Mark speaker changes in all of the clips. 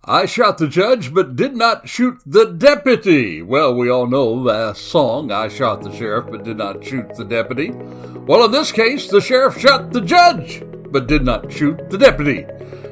Speaker 1: I shot the judge, but did not shoot the deputy. Well, we all know the song, I shot the sheriff, but did not shoot the deputy. Well, in this case, the sheriff shot the judge, but did not shoot the deputy.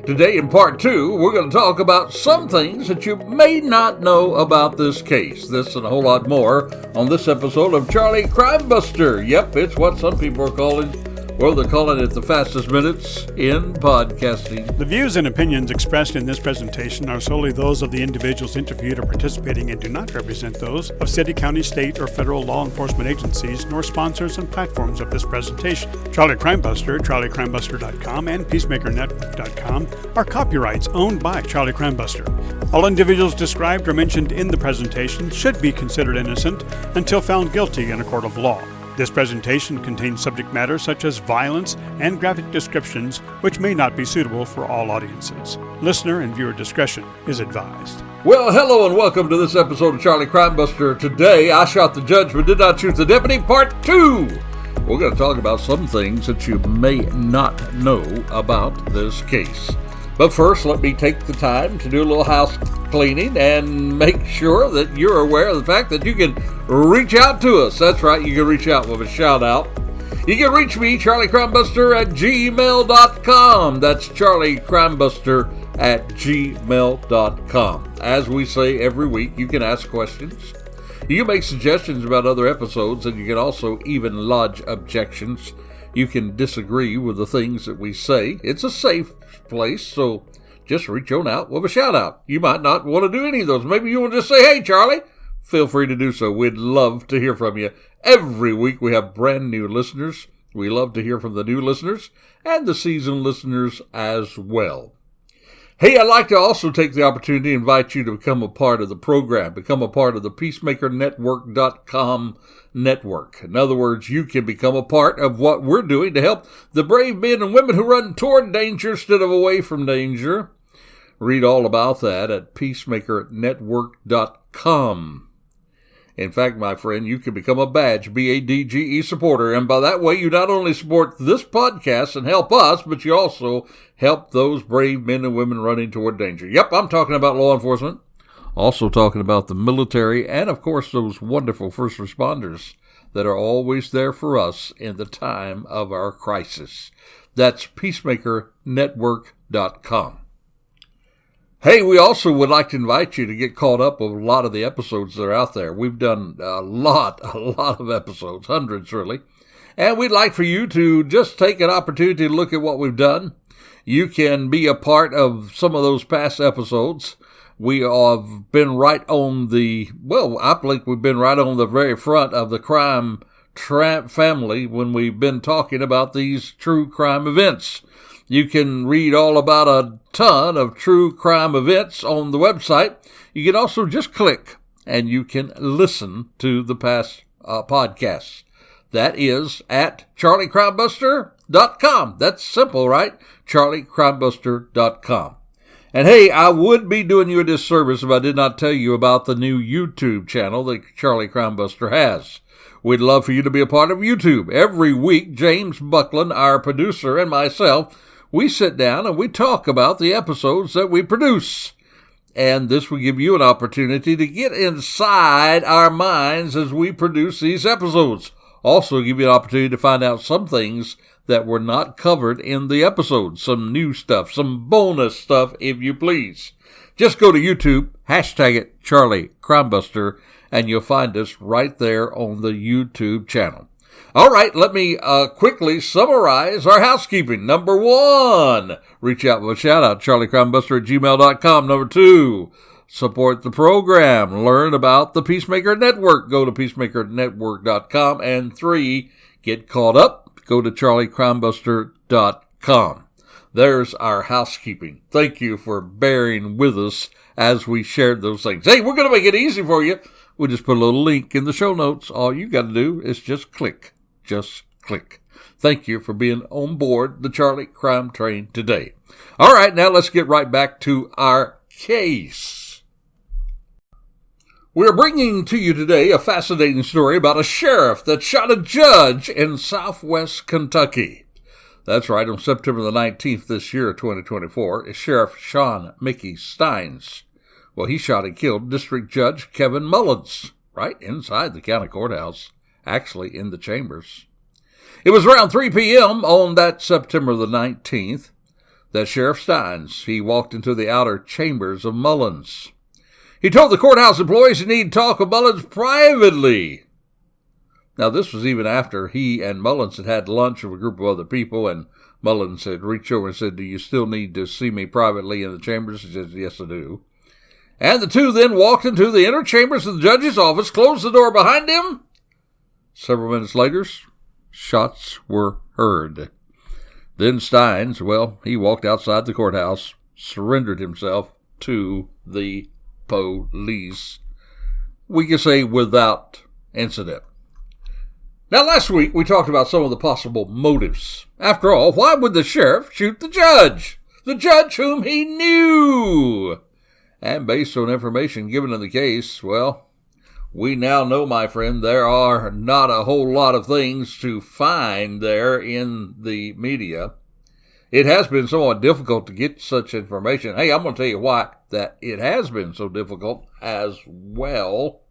Speaker 1: Today, in part 2, we're going to talk about some things that you may not know about this case. This and a whole lot more on this episode of Charlie Crime Buster. Yep, it's what some people are calling, well, they're calling it the fastest minutes in podcasting.
Speaker 2: The views and opinions expressed in this presentation are solely those of the individuals interviewed or participating and do not represent those of city, county, state, or federal law enforcement agencies, nor sponsors and platforms of this presentation. Charlie Crime Buster, CharlieCrimeBuster.com, and PeacemakerNetwork.com are copyrights owned by Charlie Crime Buster. All individuals described or mentioned in the presentation should be considered innocent until found guilty in a court of law. This presentation contains subject matter such as violence and graphic descriptions which may not be suitable for all audiences. Listener and viewer discretion is advised.
Speaker 1: Well, hello and welcome to this episode of Charlie Crime Buster. Today, I shot the judge but did not shoot the deputy, part 2. We're going to talk about some things that you may not know about this case. But first, let me take the time to do a little house cleaning and make sure that you're aware of the fact that you can reach out to us. That's right, you can reach out with a shout out. You can reach me, Charlie Crimebuster, at gmail.com. That's Charlie Crimebuster at gmail.com. As we say every week, you can ask questions. You can make suggestions about other episodes, and you can also even lodge objections. You can disagree with the things that we say. It's a safe place, so just reach on out with a shout out. You might not want to do any of those. Maybe you want to just say, hey, Charlie. Feel free to do so. We'd love to hear from you. Every week we have brand new listeners. We love to hear from the new listeners and the seasoned listeners as well. Hey, I'd like to also take the opportunity to invite you to become a part of the program, become a part of the PeacemakerNetwork.com network. In other words, you can become a part of what we're doing to help the brave men and women who run toward danger instead of away from danger. Read all about that at PeacemakerNetwork.com. In fact, my friend, you can become a badge, BADGE supporter, and by that way, you not only support this podcast and help us, but you also help those brave men and women running toward danger. Yep, I'm talking about law enforcement, also talking about the military, and of course, those wonderful first responders that are always there for us in the time of our crisis. That's PeacemakerNetwork.com. Hey, we also would like to invite you to get caught up with a lot of the episodes that are out there. We've done a lot of episodes, hundreds really. And we'd like for you to just take an opportunity to look at what we've done. You can be a part of some of those past episodes. We have been right on I think we've been right on the very front of the crime family when we've been talking about these true crime events. You can read all about a ton of true crime events on the website. You can also just click and you can listen to the past podcasts. That is at CharlieCrimebuster.com. That's simple, right? CharlieCrimebuster.com. And hey, I would be doing you a disservice if I did not tell you about the new YouTube channel that Charlie Crime Buster has. We'd love for you to be a part of YouTube. Every week, James Buckland, our producer, and myself, we sit down and we talk about the episodes that we produce. And this will give you an opportunity to get inside our minds as we produce these episodes. Also give you an opportunity to find out some things that were not covered in the episodes. Some new stuff, some bonus stuff, if you please. Just go to YouTube, hashtag it Charlie Crimebuster, and you'll find us right there on the YouTube channel. All right, let me quickly summarize our housekeeping. Number 1, reach out with a shout-out, CharlieCrimebuster at gmail.com. Number 2, support the program. Learn about the Peacemaker Network. Go to PeacemakerNetwork.com. And 3, get caught up. Go to CharlieCrimebuster.com. There's our housekeeping. Thank you for bearing with us as we shared those things. Hey, we're going to make it easy for you. We'll just put a little link in the show notes. All you got to do is just click. Just click. Thank you for being on board the Charlie Crime Train today. All right, now let's get right back to our case. We're bringing to you today a fascinating story about a sheriff that shot a judge in southwest Kentucky. That's right, on September the 19th this year, 2024, is Sheriff Sean Mickey Steins. Well, he shot and killed District Judge Kevin Mullins, right inside the county courthouse, actually in the chambers. It was around 3 p.m. on that September the 19th that Sheriff Steins, he walked into the outer chambers of Mullins. He told the courthouse employees he needed to talk with Mullins privately. Now, this was even after he and Mullins had had lunch with a group of other people, and Mullins had reached over and said, "Do you still need to see me privately in the chambers?" He said, "Yes, I do." And the two then walked into the inner chambers of the judge's office, closed the door behind him. Several minutes later, shots were heard. Then Steins, well, he walked outside the courthouse, surrendered himself to the police. We can say without incident. Now, last week, we talked about some of the possible motives. After all, why would the sheriff shoot the judge? The judge whom he knew! And based on information given in the case, well, we now know, my friend, there are not a whole lot of things to find there in the media. It has been somewhat difficult to get such information. Hey, I'm going to tell you why that it has been so difficult as well.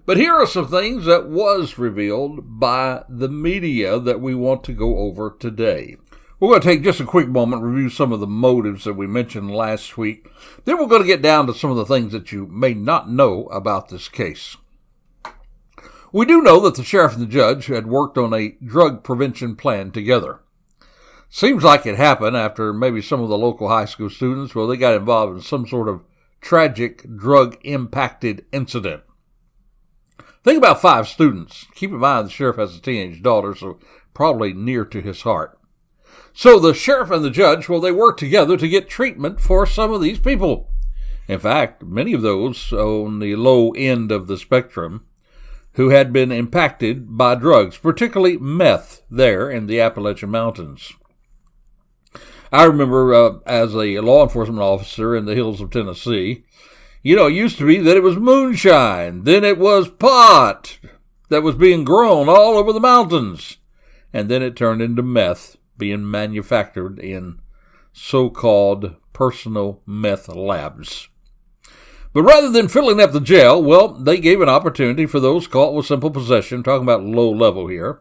Speaker 1: But here are some things that was revealed by the media that we want to go over today. We're going to take just a quick moment, review some of the motives that we mentioned last week. Then we're going to get down to some of the things that you may not know about this case. We do know that the sheriff and the judge had worked on a drug prevention plan together. Seems like it happened after maybe some of the local high school students, well, they got involved in some sort of tragic drug-impacted incident. Think about 5 students. Keep in mind the sheriff has a teenage daughter, so probably near to his heart. So the sheriff and the judge, well, they worked together to get treatment for some of these people. In fact, many of those on the low end of the spectrum who had been impacted by drugs, particularly meth there in the Appalachian Mountains. I remember as a law enforcement officer in the hills of Tennessee, it used to be that it was moonshine, then it was pot that was being grown all over the mountains, and then it turned into meth being manufactured in so-called personal meth labs. But rather than filling up the jail, well, they gave an opportunity for those caught with simple possession, talking about low level here,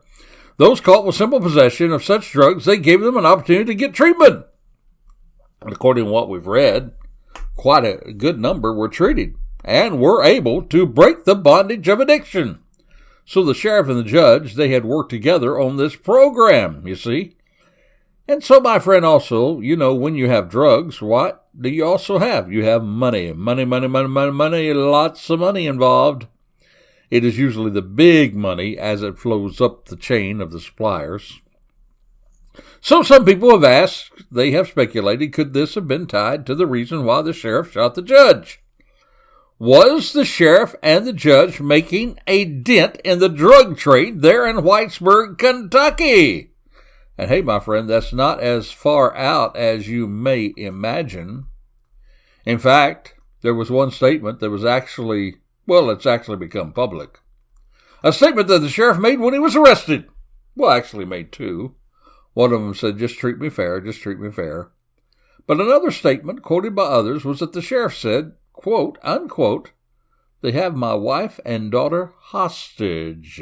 Speaker 1: those caught with simple possession of such drugs, they gave them an opportunity to get treatment. And according to what we've read, quite a good number were treated and were able to break the bondage of addiction. So the sheriff and the judge, they had worked together on this program, you see. And so, my friend, also, when you have drugs, what do you also have? You have money, lots of money involved. It is usually the big money as it flows up the chain of the suppliers. So some people have asked, they have speculated, could this have been tied to the reason why the sheriff shot the judge? Was the sheriff and the judge making a dent in the drug trade there in Whitesburg, Kentucky? And hey, my friend, that's not as far out as you may imagine. In fact, there was one statement that was it's actually become public. A statement that the sheriff made when he was arrested. Well, actually made 2. One of them said, "Just treat me fair, just treat me fair." But another statement, quoted by others, was that the sheriff said, quote, unquote, "They have my wife and daughter hostage."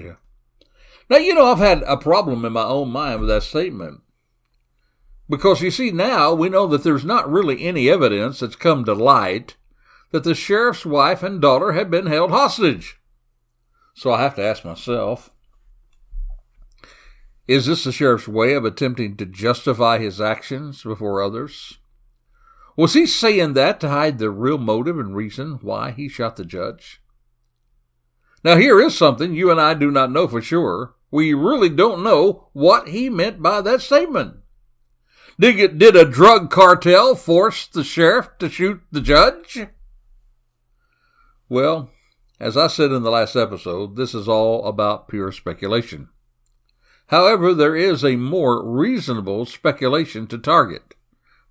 Speaker 1: Now, I've had a problem in my own mind with that statement. Because, you see, now we know that there's not really any evidence that's come to light that the sheriff's wife and daughter had been held hostage. So I have to ask myself, is this the sheriff's way of attempting to justify his actions before others? Was he saying that to hide the real motive and reason why he shot the judge? Now, here is something you and I do not know for sure. We really don't know what he meant by that statement. Did a drug cartel force the sheriff to shoot the judge? Well, as I said in the last episode, this is all about pure speculation. However, there is a more reasonable speculation to target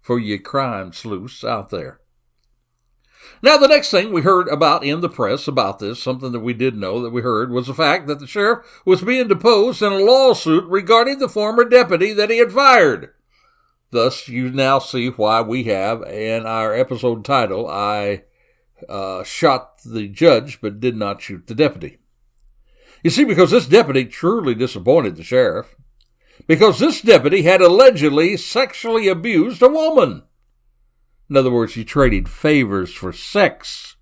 Speaker 1: for ye crime sleuths out there. Now, the next thing we heard about in the press about this, something that we did know that we heard, was the fact that the sheriff was being deposed in a lawsuit regarding the former deputy that he had fired. Thus, you now see why we have in our episode title, I shot the judge but did not shoot the deputy. You see, because this deputy truly disappointed the sheriff. Because this deputy had allegedly sexually abused a woman. In other words, he traded favors for sex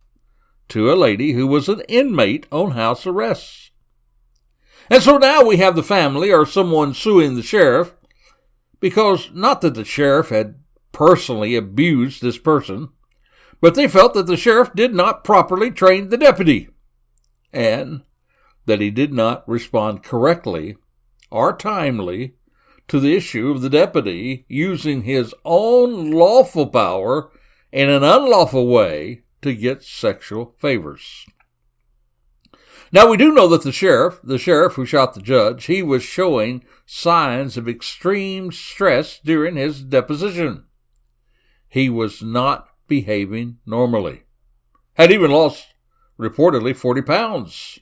Speaker 1: to a lady who was an inmate on house arrest. And so now we have the family or someone suing the sheriff because not that the sheriff had personally abused this person, but they felt that the sheriff did not properly train the deputy and that he did not respond correctly or timely to the issue of the deputy using his own lawful power in an unlawful way to get sexual favors. Now, we do know that the sheriff who shot the judge, he was showing signs of extreme stress during his deposition. He was not behaving normally. Had even lost, reportedly, 40 pounds.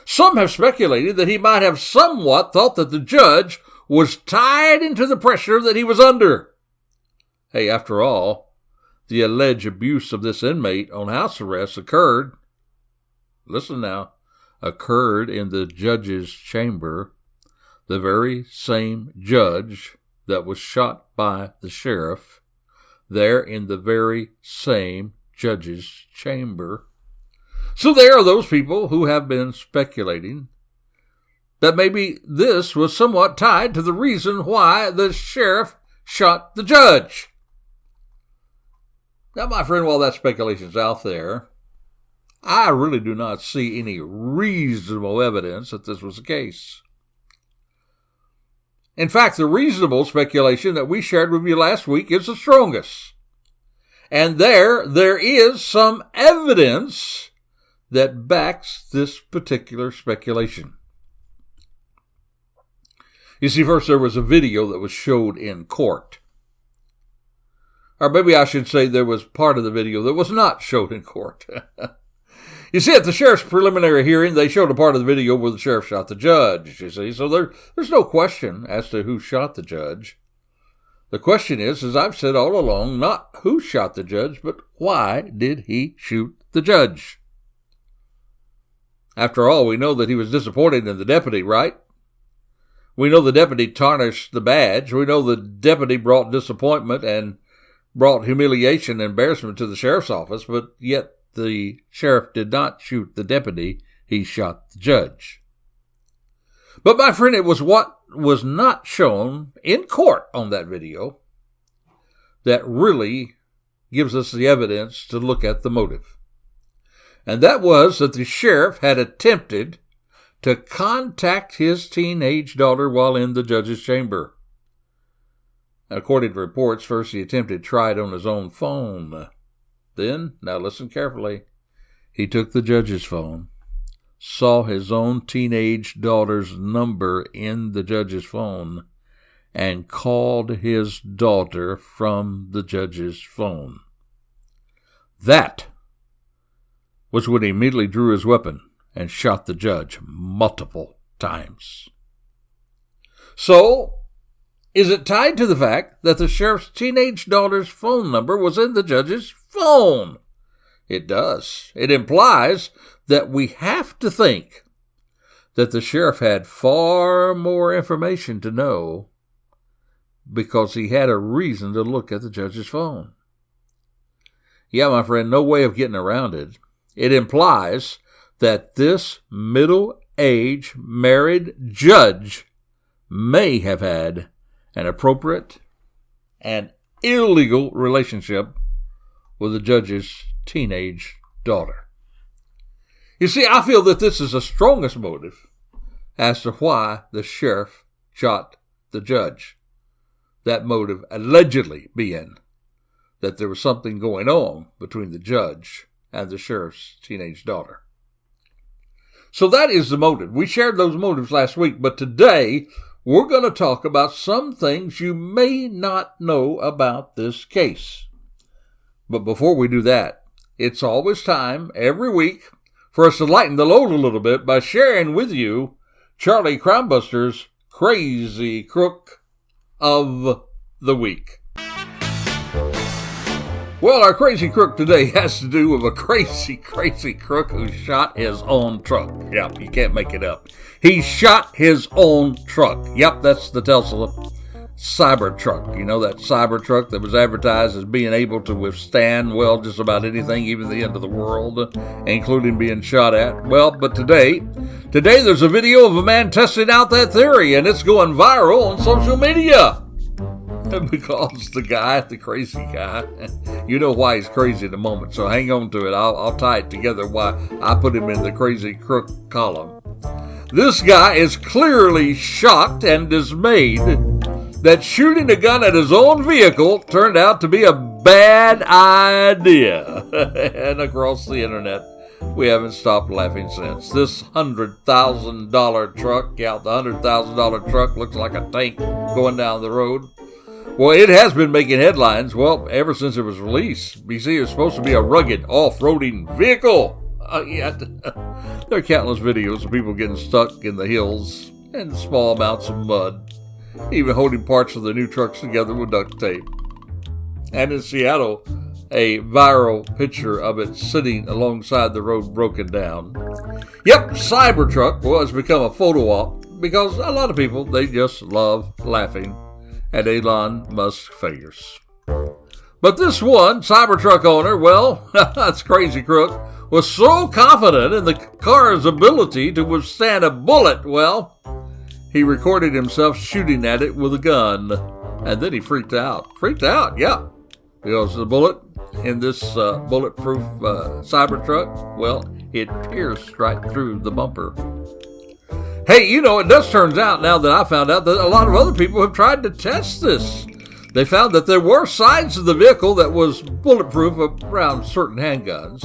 Speaker 1: Some have speculated that he might have somewhat thought that the judge was tied into the pressure that he was under. Hey, after all, the alleged abuse of this inmate on house arrest occurred in the judge's chamber, the very same judge that was shot by the sheriff, there in the very same judge's chamber. So there are those people who have been speculating that maybe this was somewhat tied to the reason why the sheriff shot the judge. Now, my friend, while that speculation's out there, I really do not see any reasonable evidence that this was the case. In fact, the reasonable speculation that we shared with you last week is the strongest. And there is some evidence that backs this particular speculation. You see, first there was a video that was showed in court. Or maybe I should say there was part of the video that was not showed in court. You see, at the sheriff's preliminary hearing, they showed a part of the video where the sheriff shot the judge, you see. So there's no question as to who shot the judge. The question is, as I've said all along, not who shot the judge, but why did he shoot the judge? After all, we know that he was disappointed in the deputy, right? We know the deputy tarnished the badge. We know the deputy brought disappointment and brought humiliation and embarrassment to the sheriff's office, but yet the sheriff did not shoot the deputy. He shot the judge. But my friend, it was what was not shown in court on that video that really gives us the evidence to look at the motive. And that was that the sheriff had attempted to contact his teenage daughter while in the judge's chamber. According to reports, first he attempted to try it on his own phone. Then, now listen carefully, he took the judge's phone, saw his own teenage daughter's number in the judge's phone, and called his daughter from the judge's phone. That was when he immediately drew his weapon and shot the judge multiple times. So, is it tied to the fact that the sheriff's teenage daughter's phone number was in the judge's phone? It does. It implies that we have to think that the sheriff had far more information to know because he had a reason to look at the judge's phone. Yeah, my friend, no way of getting around it. It implies that this middle-aged married judge may have had an appropriate and illegal relationship with the judge's teenage daughter. You see, I feel that this is the strongest motive as to why the sheriff shot the judge. That motive allegedly being that there was something going on between the judge and the sheriff's teenage daughter. So that is the motive. We shared those motives last week, but today we're going to talk about some things you may not know about this case. But before we do that, it's always time every week for us to lighten the load a little bit by sharing with you Charlie Crimebuster's Crazy Crook of the Week. Well, our crazy crook today has to do with a crazy crook who shot his own truck. Yep, you can't make it up. He shot his own truck. Yep, that's the Tesla Cybertruck. You know, that Cybertruck that was advertised as being able to withstand, well, just about anything, even the end of the world, including being shot at. Well, but today there's a video of a man testing out that theory, and it's going viral on social media. Because the crazy guy, you know why he's crazy in a moment, so hang on to it. I'll tie it together why I put him in the crazy crook column. This guy is clearly shocked and dismayed that shooting a gun at his own vehicle turned out to be a bad idea. And across the internet, we haven't stopped laughing since. This $100,000 truck, the $100,000 truck looks like a tank going down the road. Well, it has been making headlines, ever since it was released. You see, it's supposed to be a rugged off-roading vehicle. There are countless videos of people getting stuck in the hills and small amounts of mud, even holding parts of the new trucks together with duct tape. And in Seattle, a viral picture of it sitting alongside the road broken down. Yep, Cybertruck has become a photo op because a lot of people, they just love laughing at Elon Musk failures. But this one Cybertruck owner, that's crazy crook, was so confident in the car's ability to withstand a bullet, he recorded himself shooting at it with a gun. And then he freaked out. Yeah. Because the bullet in this bulletproof Cybertruck, it pierced right through the bumper. Hey, it does turn out now that I found out that a lot of other people have tried to test this. They found that there were sides of the vehicle that was bulletproof around certain handguns,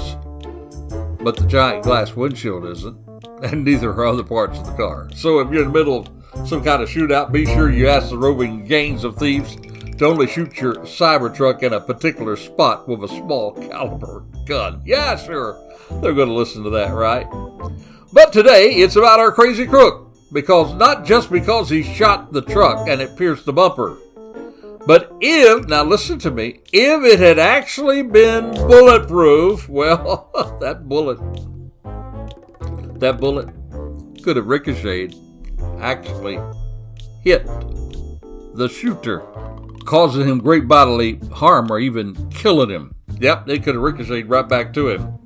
Speaker 1: but the giant glass windshield isn't, and neither are other parts of the car. So if you're in the middle of some kind of shootout, be sure you ask the roving gangs of thieves to only shoot your Cybertruck in a particular spot with a small caliber gun. Yeah, sure, they're going to listen to that, right? But today, it's about our crazy crook, because not just because he shot the truck and it pierced the bumper, but now listen to me, if it had actually been bulletproof, that bullet could have ricocheted, actually hit the shooter, causing him great bodily harm or even killing him. Yep, it could have ricocheted right back to him.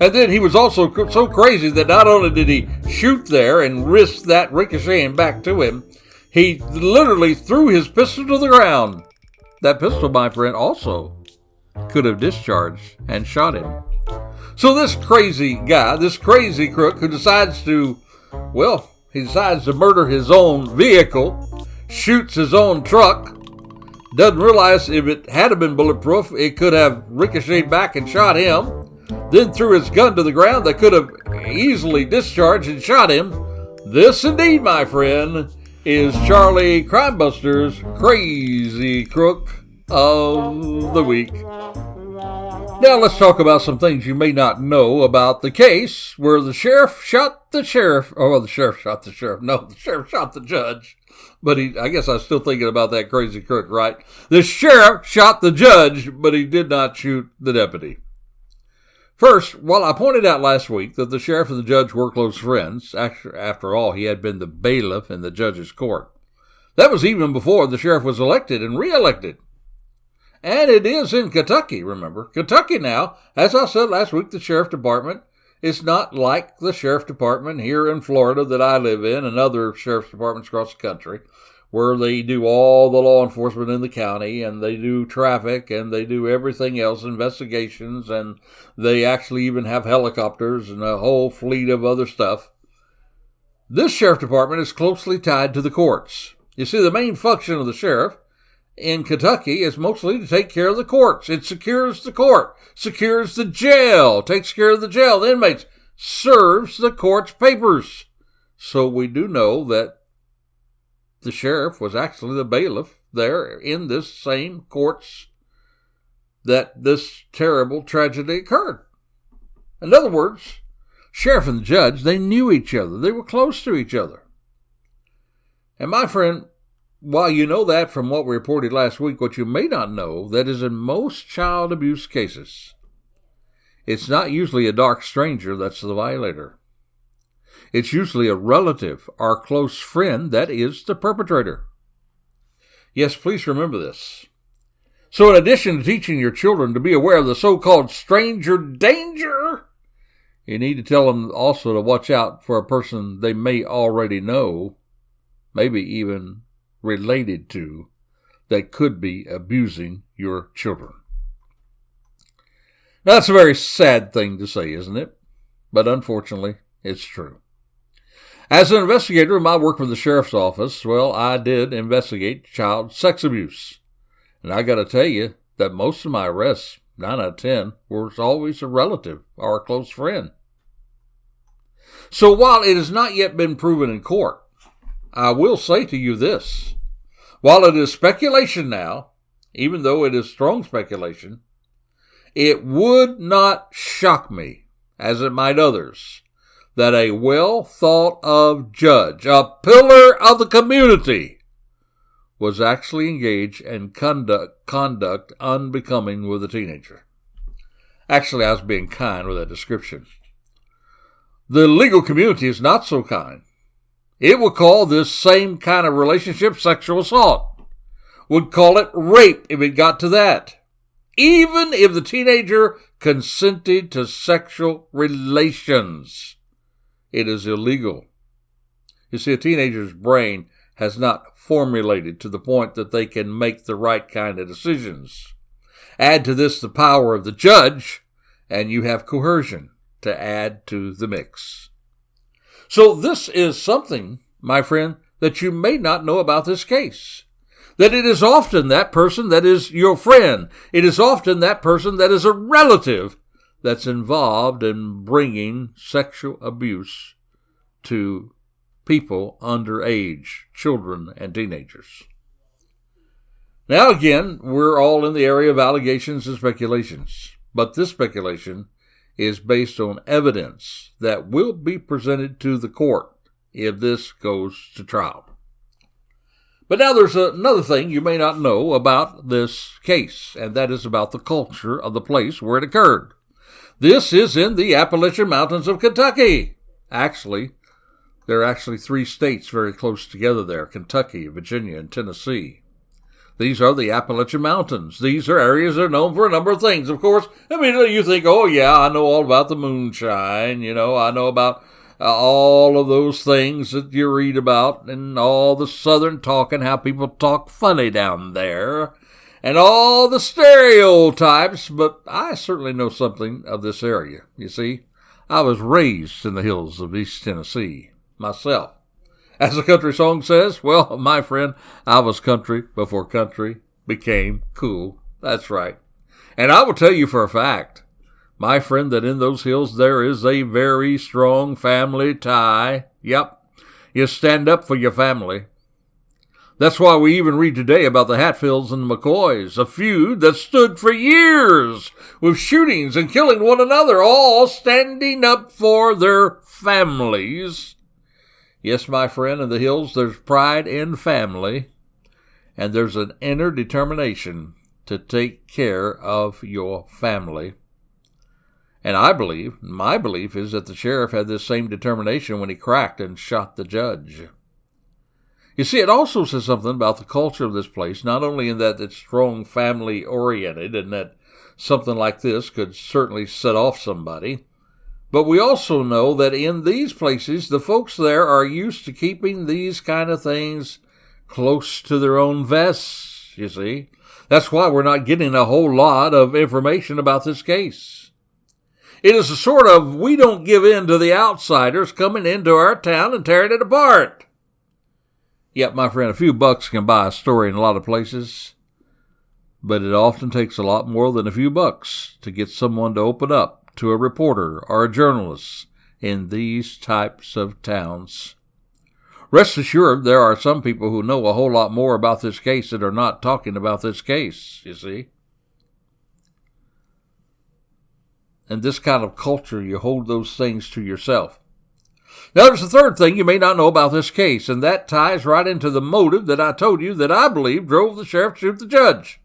Speaker 1: And then he was also so crazy that not only did he shoot there and risk that ricocheting back to him, he literally threw his pistol to the ground. That pistol, my friend, also could have discharged and shot him. So this crazy guy, this crazy crook who decides to murder his own vehicle, shoots his own truck, doesn't realize if it had been bulletproof, it could have ricocheted back and shot him, then threw his gun to the ground that could have easily discharged and shot him. This indeed, my friend, is Charlie Crimebuster's Crazy Crook of the Week. Now let's talk about some things you may not know about the case where the sheriff shot the sheriff. Oh, the sheriff shot the sheriff. No, the sheriff shot the judge. But I guess I was still thinking about that crazy crook, right? The sheriff shot the judge, but he did not shoot the deputy. First, while I pointed out last week that the sheriff and the judge were close friends, after all, he had been the bailiff in the judge's court. That was even before the sheriff was elected and re-elected. And it is in Kentucky, remember. Kentucky now, as I said last week, the sheriff department is not like the sheriff department here in Florida that I live in and other sheriff's departments across the country, where they do all the law enforcement in the county, and they do traffic, and they do everything else, investigations, and they actually even have helicopters and a whole fleet of other stuff. This sheriff department is closely tied to the courts. You see, the main function of the sheriff in Kentucky is mostly to take care of the courts. It secures the court, secures the jail, takes care of the jail, the inmates, serves the court's papers. So we do know that the sheriff was actually the bailiff there in this same courts that this terrible tragedy occurred. In other words, sheriff and the judge, they knew each other. They were close to each other. And my friend, while you know that from what we reported last week, what you may not know, that is in most child abuse cases, it's not usually a dark stranger that's the violator. It's usually a relative or close friend that is the perpetrator. Yes, please remember this. So in addition to teaching your children to be aware of the so-called stranger danger, you need to tell them also to watch out for a person they may already know, maybe even related to, that could be abusing your children. Now, that's a very sad thing to say, isn't it? But unfortunately, it's true. As an investigator in my work with the sheriff's office, well, I did investigate child sex abuse. And I got to tell you that most of my arrests, 9 out of 10, was always a relative or a close friend. So while it has not yet been proven in court, I will say to you this. While it is speculation now, even though it is strong speculation, it would not shock me, as it might others, that a well-thought-of judge, a pillar of the community, was actually engaged in conduct unbecoming with a teenager. Actually, I was being kind with that description. The legal community is not so kind. It would call this same kind of relationship sexual assault. Would call it rape if it got to that. Even if the teenager consented to sexual relations, it is illegal. You see, a teenager's brain has not formulated to the point that they can make the right kind of decisions. Add to this the power of the judge, and you have coercion to add to the mix. So this is something, my friend, that you may not know about this case. That it is often that person that is your friend. It is often that person that is a relative that's involved in bringing sexual abuse to people underage, children and teenagers. Now again, we're all in the area of allegations and speculations, but this speculation is based on evidence that will be presented to the court if this goes to trial. But now there's another thing you may not know about this case, and that is about the culture of the place where it occurred. This is in the Appalachian Mountains of Kentucky. Actually, there are actually 3 states very close together there, Kentucky, Virginia, and Tennessee. These are the Appalachian Mountains. These are areas that are known for a number of things. Of course, immediately you think, oh yeah, I know all about the moonshine. I know about all of those things that you read about and all the southern talk and how people talk funny down there and all the stereotypes. But I certainly know something of this area. You see, I was raised in the hills of East Tennessee myself. As the country song says, well, my friend, I was country before country became cool. That's right. And I will tell you for a fact, my friend, that in those hills there is a very strong family tie. Yep, you stand up for your family. That's why we even read today about the Hatfields and the McCoys, a feud that stood for years with shootings and killing one another, all standing up for their families. Yes, my friend, in the hills there's pride in family, and there's an inner determination to take care of your family. And my belief is that the sheriff had this same determination when he cracked and shot the judge. You see, it also says something about the culture of this place, not only in that it's strong family-oriented and that something like this could certainly set off somebody, but we also know that in these places, the folks there are used to keeping these kind of things close to their own vests, you see. That's why we're not getting a whole lot of information about this case. It is a sort of, we don't give in to the outsiders coming into our town and tearing it apart. Yet, my friend, a few bucks can buy a story in a lot of places, but it often takes a lot more than a few bucks to get someone to open up to a reporter or a journalist in these types of towns. Rest assured, there are some people who know a whole lot more about this case that are not talking about this case, you see. in this kind of culture, you hold those things to yourself. Now, there's a third thing you may not know about this case, and that ties right into the motive that I told you that I believe drove the sheriff to shoot the judge.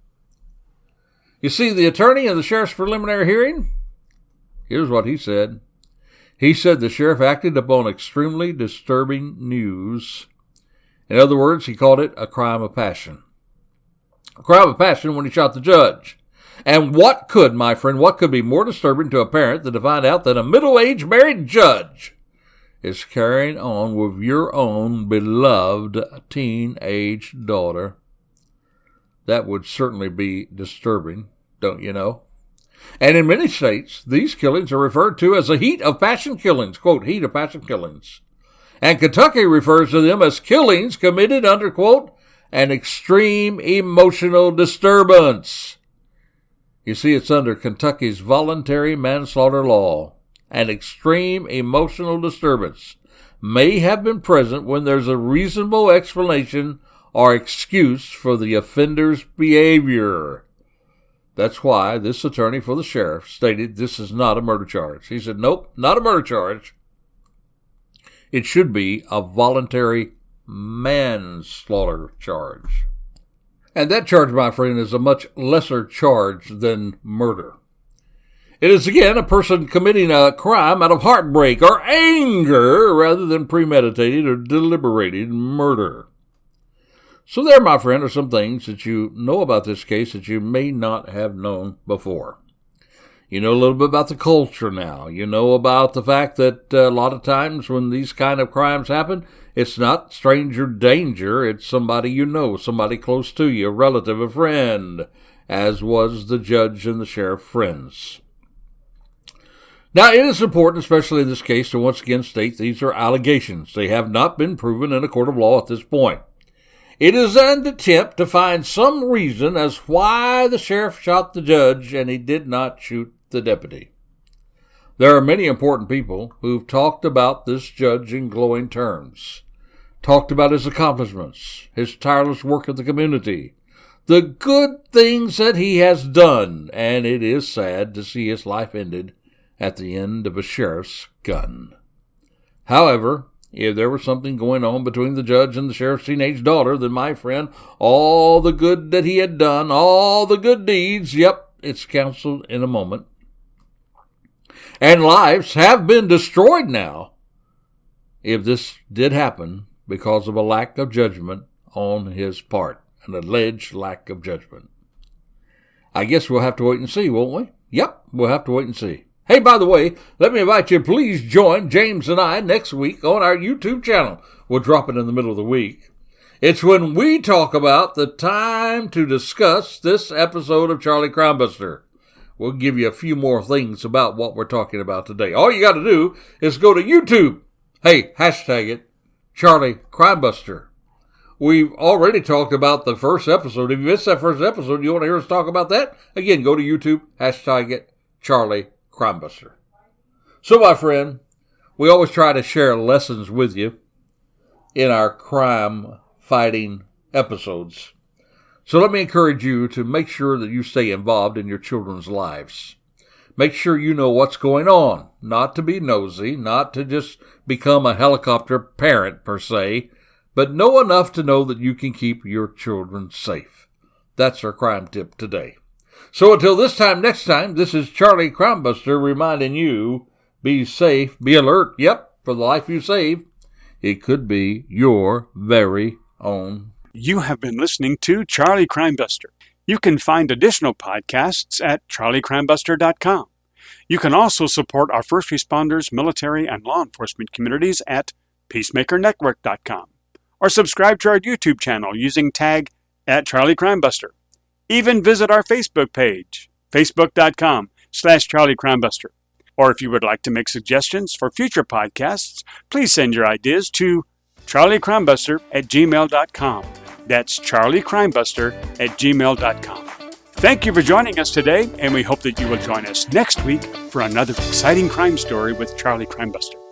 Speaker 1: You see, the attorney in the sheriff's preliminary hearing, here's what he said. He said the sheriff acted upon extremely disturbing news. In other words, he called it a crime of passion. A crime of passion when he shot the judge. And what could be more disturbing to a parent than to find out that a middle-aged married judge is carrying on with your own beloved teenage daughter? That would certainly be disturbing, don't you know? And in many states, these killings are referred to as a heat of passion killings, quote, heat of passion killings. And Kentucky refers to them as killings committed under, quote, an extreme emotional disturbance. You see, it's under Kentucky's voluntary manslaughter law. An extreme emotional disturbance may have been present when there's a reasonable explanation or excuse for the offender's behavior. That's why this attorney for the sheriff stated this is not a murder charge. He said, nope, not a murder charge. It should be a voluntary manslaughter charge. And that charge, my friend, is a much lesser charge than murder. It is, again, a person committing a crime out of heartbreak or anger rather than premeditated or deliberated murder. So there, my friend, are some things that you know about this case that you may not have known before. You know a little bit about the culture now. You know about the fact that a lot of times when these kind of crimes happen, it's not stranger danger. It's somebody you know, somebody close to you, a relative, a friend, as was the judge and the sheriff friends. Now, it is important, especially in this case, to once again state these are allegations. They have not been proven in a court of law at this point. It is an attempt to find some reason as why the sheriff shot the judge and he did not shoot the deputy. There are many important people who've talked about this judge in glowing terms, talked about his accomplishments, his tireless work in the community, the good things that he has done, and it is sad to see his life ended at the end of a sheriff's gun. However, if there was something going on between the judge and the sheriff's teenage daughter, then my friend, all the good that he had done, all the good deeds, it's canceled in a moment. And lives have been destroyed now if this did happen because of a lack of judgment on his part, an alleged lack of judgment. I guess we'll have to wait and see, won't we? Yep, we'll have to wait and see. Hey, by the way, let me invite you, please join James and I next week on our YouTube channel. We'll drop it in the middle of the week. It's when we talk about the time to discuss this episode of Charlie Crime Buster. We'll give you a few more things about what we're talking about today. All you got to do is go to YouTube. Hey, hashtag it, Charlie Crime Buster. We've already talked about the first episode. If you missed that first episode, you want to hear us talk about that? Again, go to YouTube, hashtag it, Charlie Crime Buster. So, my friend, we always try to share lessons with you in our crime fighting episodes. So let me encourage you to make sure that you stay involved in your children's lives. Make sure you know what's going on, not to be nosy, not to just become a helicopter parent per se, but know enough to know that you can keep your children safe. That's our crime tip today. So until this time next time, this is Charlie Crime Buster reminding you, be safe, be alert, for the life you save. It could be your very own.
Speaker 2: You have been listening to Charlie Crime Buster. You can find additional podcasts at charliecrimebuster.com. You can also support our first responders, military, and law enforcement communities at peacemakernetwork.com. Or subscribe to our YouTube channel using tag @CharlieCrimeBuster. Even visit our Facebook page, facebook.com/CharlieCrimeBuster. Or if you would like to make suggestions for future podcasts, please send your ideas to charliecrimebuster@gmail.com. That's charliecrimebuster@gmail.com. Thank you for joining us today, and we hope that you will join us next week for another exciting crime story with Charlie Crime Buster.